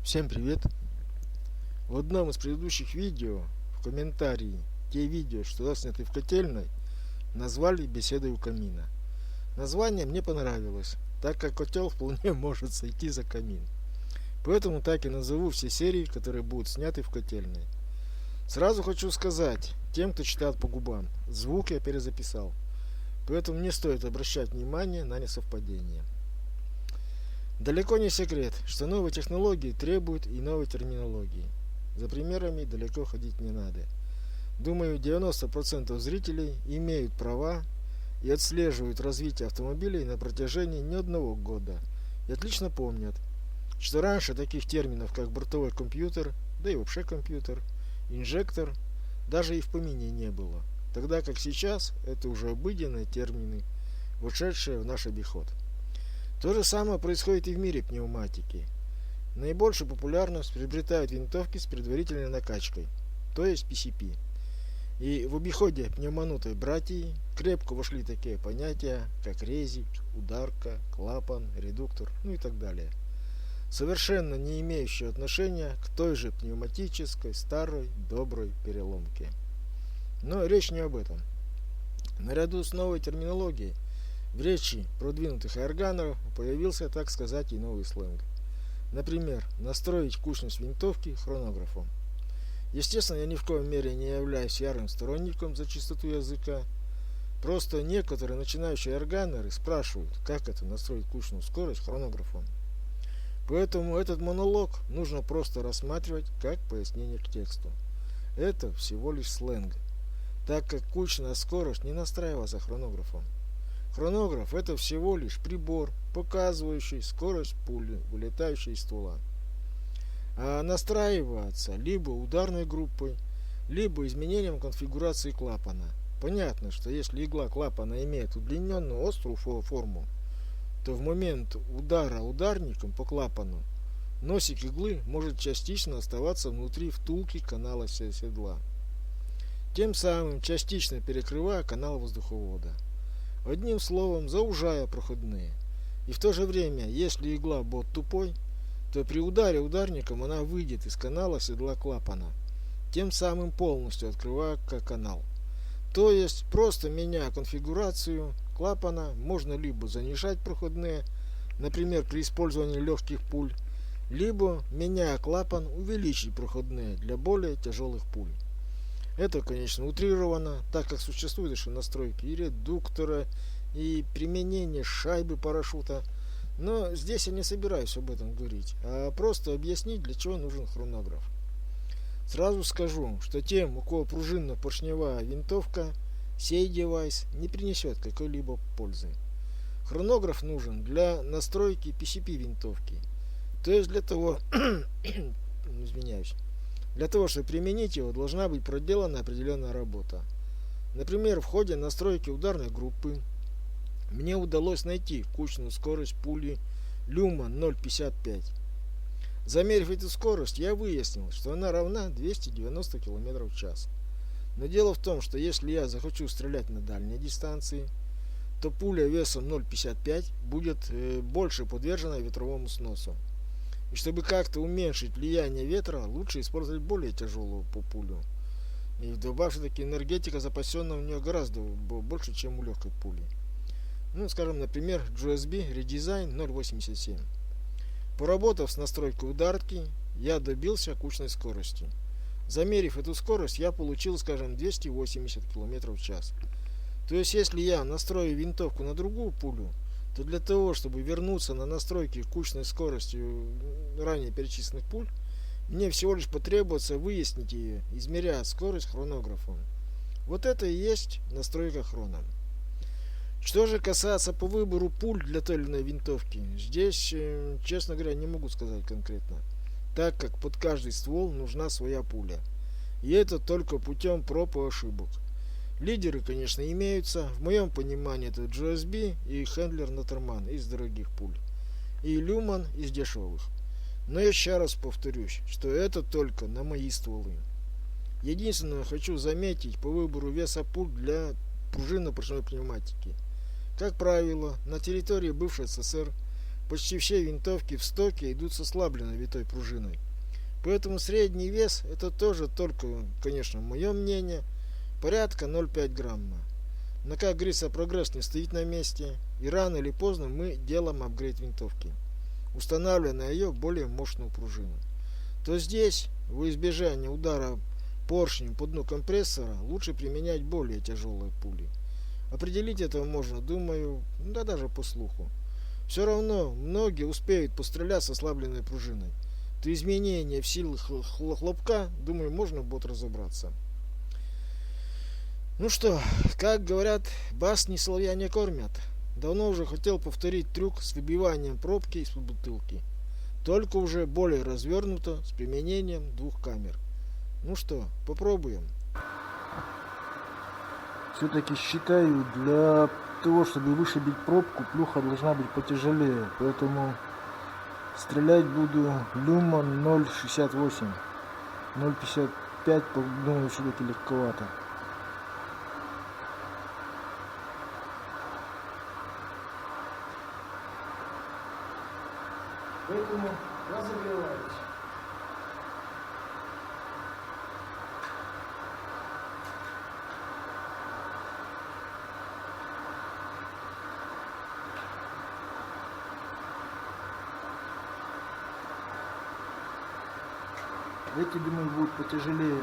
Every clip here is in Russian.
Всем привет! В одном из предыдущих видео в комментарии те видео, что сняты в котельной, назвали «Беседой у камина». Название мне понравилось, так как котел вполне может сойти за камин. Поэтому так и назову все серии, которые будут сняты в котельной. Сразу хочу сказать, тем, кто читает по губам, звук я перезаписал. Поэтому не стоит обращать внимание на несовпадения. Далеко не секрет, что новые технологии требуют и новой терминологии. За примерами далеко ходить не надо. Думаю, 90% зрителей имеют права и отслеживают развитие автомобилей на протяжении не одного года. И отлично помнят, что раньше таких терминов, как бортовой компьютер, да и вообще компьютер, инжектор, даже и в помине не было. Тогда как сейчас это уже обыденные термины, вошедшие в наш обиход. То же самое происходит и в мире пневматики. Наибольшую популярность приобретают винтовки с предварительной накачкой, то есть PCP. И в обиходе пневманутой братьи крепко вошли такие понятия, как резик, ударка, клапан, редуктор, и так далее. Совершенно не имеющие отношения к той же пневматической, старой, доброй переломке. Но речь не об этом. Наряду с новой терминологией в речи продвинутых органов появился, так сказать, и новый сленг. Например, настроить кучность винтовки хронографом. Естественно, я ни в коем мере не являюсь ярым сторонником за чистоту языка. Просто некоторые начинающие органеры спрашивают, как это настроить кучную скорость хронографом. Поэтому этот монолог нужно просто рассматривать как пояснение к тексту. Это всего лишь сленг, так как кучная скорость не настраивается хронографом. Хронограф – это всего лишь прибор, показывающий скорость пули, вылетающей из ствола. А настраиваться либо ударной группой, либо изменением конфигурации клапана. Понятно, что если игла клапана имеет удлиненную острую форму, то в момент удара ударником по клапану носик иглы может частично оставаться внутри втулки канала седла, тем самым частично перекрывая канал воздуховода. Одним словом, заужая проходные. И в то же время, если игла будет тупой, то при ударе ударником она выйдет из канала седла клапана, тем самым полностью открывая канал. То есть, просто меняя конфигурацию клапана, можно либо занижать проходные, например, при использовании легких пуль, либо, меняя клапан, увеличить проходные для более тяжелых пуль. Это, конечно, утрировано, так как существуют еще настройки и редуктора, и применение шайбы парашюта. Но здесь я не собираюсь об этом говорить, а просто объяснить, для чего нужен хронограф. Сразу скажу, что тем, у кого пружинно-поршневая винтовка, сей девайс не принесет какой-либо пользы. Хронограф нужен для настройки PCP винтовки, то есть для того, для того, чтобы применить его, должна быть проделана определенная работа. Например, в ходе настройки ударной группы мне удалось найти кучную скорость пули Люма 0,55. Замерив эту скорость, я выяснил, что она равна 290 км в час. Но дело в том, что если я захочу стрелять на дальней дистанции, то пуля весом 0,55 будет больше подвержена ветровому сносу. И чтобы как-то уменьшить влияние ветра, лучше использовать более тяжелую пулю. И вдобавок, все-таки энергетика запасенная у нее гораздо больше, чем у легкой пули. Скажем, например, GSB Redesign 0.87. Поработав с настройкой ударки, я добился кучной скорости. Замерив эту скорость, я получил, скажем, 280 км в час. То есть, если я настрою винтовку на другую пулю, то для того, чтобы вернуться на настройки кучной скорости ранее перечисленных пуль, мне всего лишь потребуется выяснить ее, измеряя скорость хронографом. Вот это и есть настройка хрона. Что же касается по выбору пуль для той или иной винтовки, здесь, честно говоря, не могу сказать конкретно, так как под каждый ствол нужна своя пуля. И это только путем проб и ошибок. Лидеры, конечно, имеются. В моем понимании это GSB и Хендлер Натерман из дорогих пуль, и Люман из дешевых. Но еще раз повторюсь, что это только на мои стволы. Единственное, хочу заметить по выбору веса пуль для пружинно-поршневой пневматики. Как правило, на территории бывшей СССР почти все винтовки в стоке идут с ослабленной витой пружиной. Поэтому средний вес, это тоже только, конечно, мое мнение, порядка 0,5 грамма. Но, как говорится, прогресс не стоит на месте, и рано или поздно мы делаем апгрейд винтовки, устанавливая на ее более мощную пружину. То здесь, во избежание удара поршнем по дну компрессора, лучше применять более тяжелые пули. Определить это можно, думаю, да даже по слуху. Все равно многие успеют пострелять с ослабленной пружиной. То изменение в силе хлопка, думаю, можно будет разобраться. Ну что, как говорят, басни соловья не кормят. Давно уже хотел повторить трюк с выбиванием пробки из-под бутылки. Только уже более развернуто, с применением двух камер. Ну что, попробуем. Все-таки считаю, для того, чтобы вышибить пробку, плюха должна быть потяжелее. Поэтому стрелять буду люман 0,68. 0,55, думаю, все-таки легковато. Поэтому разогреваюсь. Эти, думаю, будут потяжелее.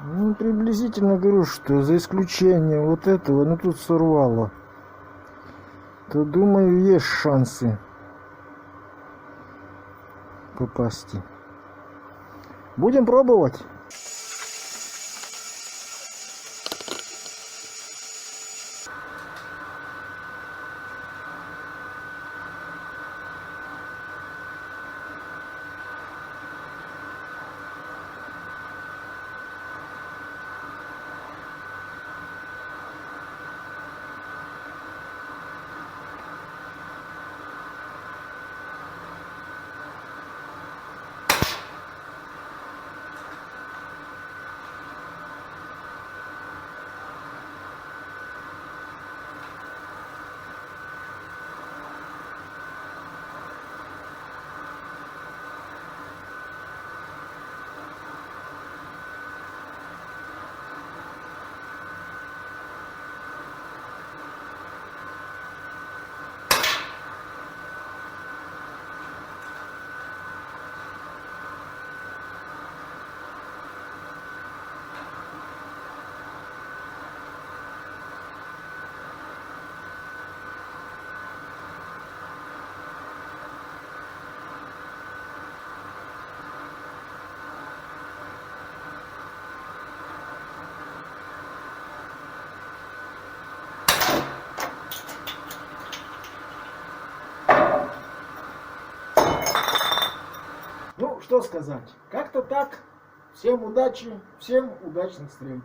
Ну, приблизительно говорю, что за исключением вот этого, ну тут сорвало, то думаю, есть шансы попасть. Будем пробовать. что сказать? Как-то так. Всем удачи, всем удачных стрельб.